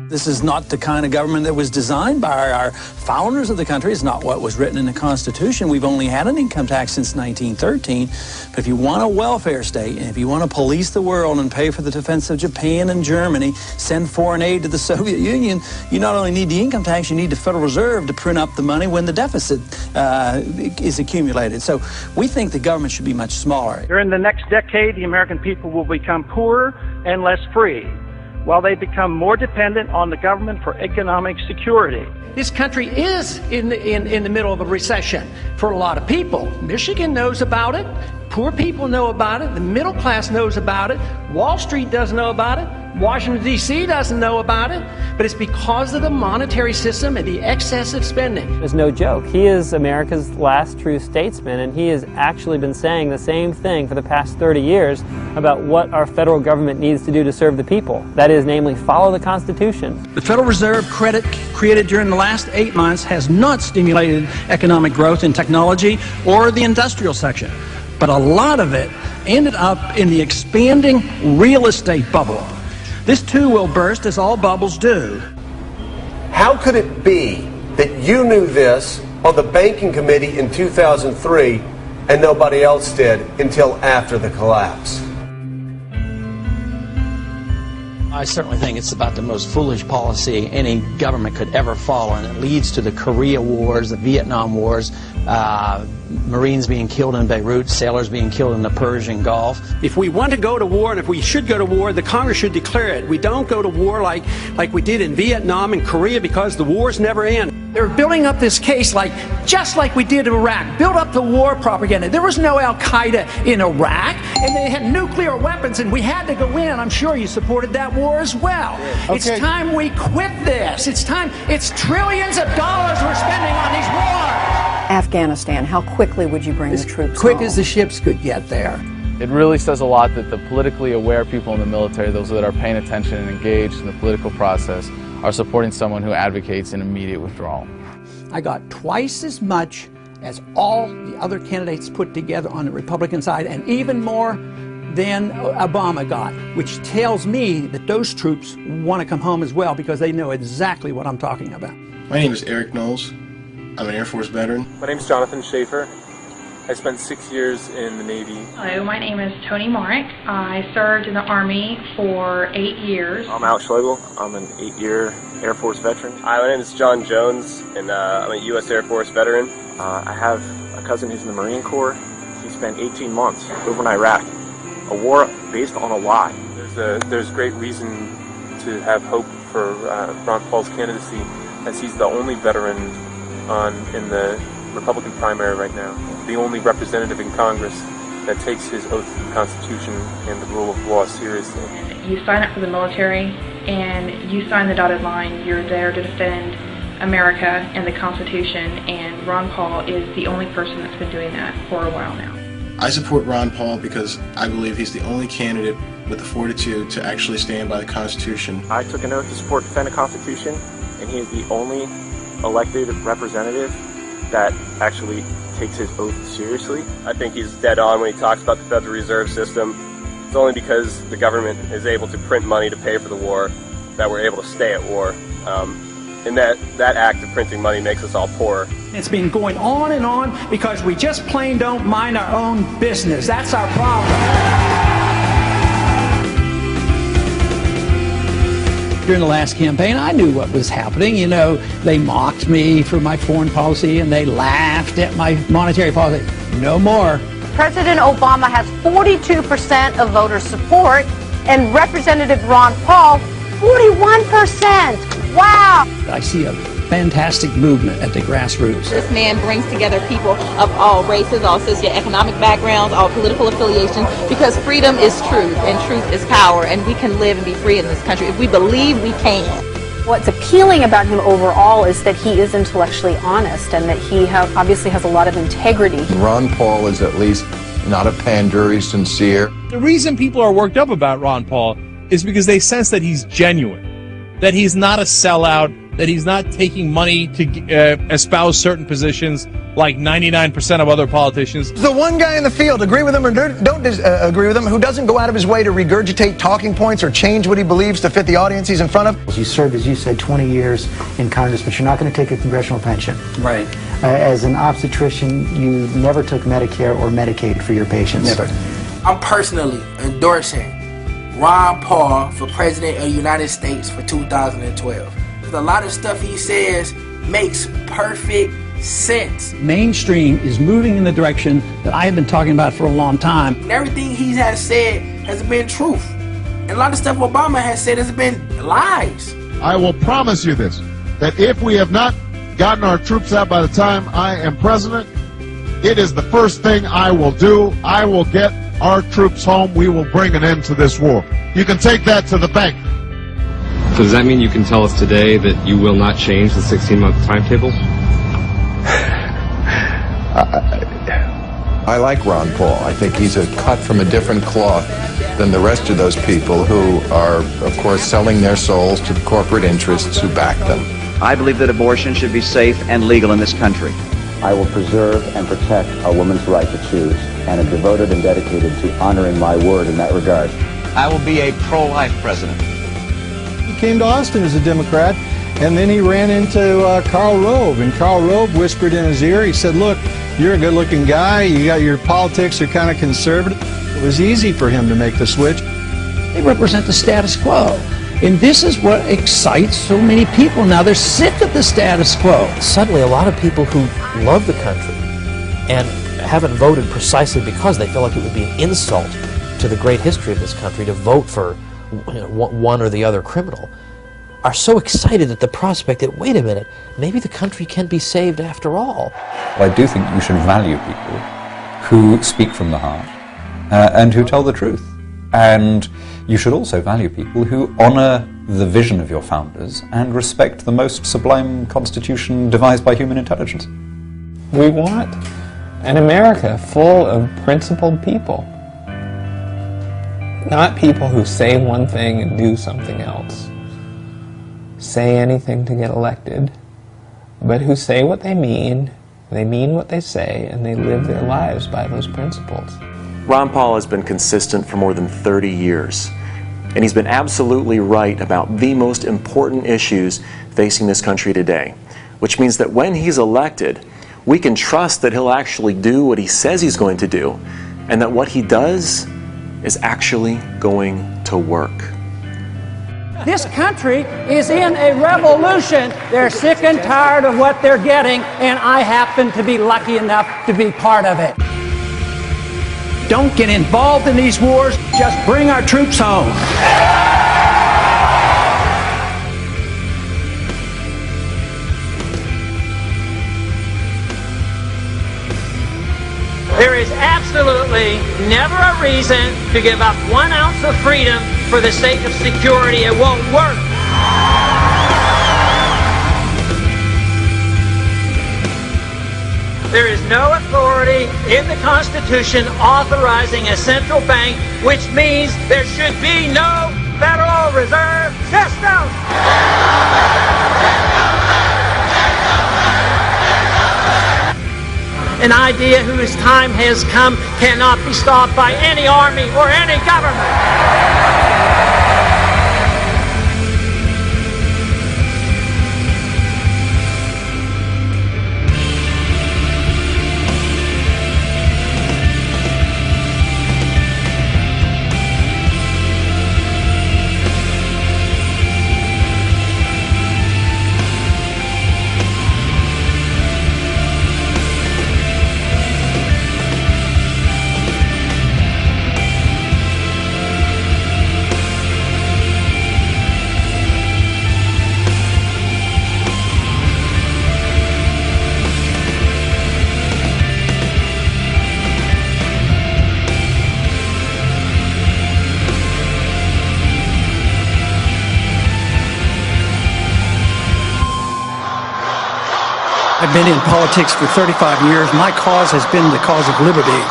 This is not the kind of government that was designed by our founders of the country. It's not what was written in the Constitution. We've only had an income tax since 1913. But if you want a welfare state, and if you want to police the world and pay for the defense of Japan and Germany, send foreign aid to the Soviet Union, you not only need the income tax, you need the Federal Reserve to print up the money when the deficit is accumulated. So we think the government should be much smaller. During the next decade, the American people will become poorer and less free, while they become more dependent on the government for economic security. This country is in the middle of a recession for a lot of people. Michigan knows about it. Poor people know about it. The middle class knows about it. Wall Street doesn't know about it. Washington, D.C. doesn't know about it. But it's because of the monetary system and the excessive spending. It's no joke. He is America's last true statesman, and he has actually been saying the same thing for the past 30 years about what our federal government needs to do to serve the people. That is, namely, follow the Constitution. The Federal Reserve credit created during the last 8 months has not stimulated economic growth in technology or the industrial section. But a lot of it ended up in the expanding real estate bubble. This too will burst, as all bubbles do. How could it be that you knew this on the banking committee in 2003 and nobody else did until after the collapse? I certainly think it's about the most foolish policy any government could ever follow, and it leads to the Korea Wars, the Vietnam Wars, Marines being killed in Beirut, sailors being killed in the Persian Gulf. If we want to go to war, and if we should go to war, the Congress should declare it. We don't go to war like we did in Vietnam and Korea, because the wars never end. They're building up this case just like we did in Iraq. Build up the war propaganda. There was no Al-Qaeda in Iraq, and they had nuclear weapons, and we had to go in. I'm sure you supported that war as well. Okay. It's time we quit this. It's time. It's trillions of dollars we're spending on these wars. Afghanistan, how quickly would you bring the troops As quick home? as the ships could get there. It really says a lot that the politically aware people in the military, those that are paying attention and engaged in the political process, are supporting someone who advocates an immediate withdrawal. I got twice as much as all the other candidates put together on the Republican side, and even more than Obama got, which tells me that those troops want to come home as well, because they know exactly what I'm talking about. My name is Eric Knowles. I'm an Air Force veteran. My name is Jonathan Schaefer. I spent 6 years in the Navy. Hello, my name is Tony Marek. I served in the Army for 8 years. I'm Alex Schlegel. I'm an 8-year Air Force veteran. Hi, my name is John Jones, and I'm a U.S. Air Force veteran. I have a cousin who's in the Marine Corps. He spent 18 months over in Iraq. A war based on a lie. There's great reason to have hope for Ron Paul's candidacy, as he's the only veteran in the Republican primary right now. The only representative in Congress that takes his oath to the Constitution and the rule of law seriously. You sign up for the military and you sign the dotted line. You're there to defend America and the Constitution, and Ron Paul is the only person that's been doing that for a while now. I support Ron Paul because I believe he's the only candidate with the fortitude to actually stand by the Constitution. I took an oath to support and defend the Constitution, and he is the only elected representative that actually takes his oath seriously. I think he's dead on when he talks about the Federal Reserve System. It's only because the government is able to print money to pay for the war that we're able to stay at war. And that act of printing money makes us all poorer. It's been going on and on because we just plain don't mind our own business. That's our problem. During the last campaign, I knew what was happening. You know, they mocked me for my foreign policy and they laughed at my monetary policy. No more. President Obama has 42% of voter support, and Representative Ron Paul, 41%. Wow. I see a fantastic movement at the grassroots. This man brings together people of all races, all socioeconomic backgrounds, all political affiliations, because freedom is truth and truth is power, and we can live and be free in this country if we believe we can. What's appealing about him overall is that he is intellectually honest and that he obviously has a lot of integrity. Ron Paul is at least not a pander, he's sincere. The reason people are worked up about Ron Paul is because they sense that he's genuine, that he's not a sellout, that he's not taking money to espouse certain positions like 99% of other politicians. The one guy in the field, agree with him or don't agree with him, who doesn't go out of his way to regurgitate talking points or change what he believes to fit the audience he's in front of. You served, as you said, 20 years in Congress, but you're not going to take a congressional pension. Right. As an obstetrician, you never took Medicare or Medicaid for your patients. Never. I'm personally endorsing Ron Paul for President of the United States for 2012. A lot of stuff he says makes perfect sense. Mainstream is moving in the direction that I have been talking about for a long time. And everything he has said has been truth. And a lot of stuff Obama has said has been lies. I will promise you this, that if we have not gotten our troops out by the time I am president, it is the first thing I will do. I will get our troops home. We will bring an end to this war. You can take that to the bank. So does that mean you can tell us today that you will not change the 16-month timetable? I like Ron Paul. I think he's a cut from a different cloth than the rest of those people who are, of course, selling their souls to the corporate interests who back them. I believe that abortion should be safe and legal in this country. I will preserve and protect a woman's right to choose, and am devoted and dedicated to honoring my word in that regard. I will be a pro-life president. He came to Austin as a Democrat, and then he ran into Karl Rove, and Karl Rove whispered in his ear, he said, look, you're a good-looking guy, your politics are kind of conservative. It was easy for him to make the switch. They represent the status quo. And this is what excites so many people now. They're sick of the status quo. Suddenly, a lot of people who love the country and haven't voted precisely because they feel like it would be an insult to the great history of this country to vote for one or the other criminal are so excited at the prospect that, wait a minute, maybe the country can be saved after all. Well, I do think you should value people who speak from the heart and who tell the truth. And you should also value people who honor the vision of your founders and respect the most sublime constitution devised by human intelligence. We want an America full of principled people. Not people who say one thing and do something else. Say anything to get elected, but who say what they mean what they say, and they live their lives by those principles. Ron Paul has been consistent for more than 30 years, and he's been absolutely right about the most important issues facing this country today, which means that when he's elected, we can trust that he'll actually do what he says he's going to do, and that what he does is actually going to work. This country is in a revolution. They're sick and tired of what they're getting, and I happen to be lucky enough to be part of it. Don't get involved in these wars. Just bring our troops home. There is absolutely never a reason to give up 1 ounce of freedom for the sake of security. It won't work. There is no authority in the Constitution authorizing a central bank, which means there should be no Federal Reserve System. An idea whose time has come cannot be stopped by any army or any government. I've been in politics for 35 years. My cause has been the cause of liberty.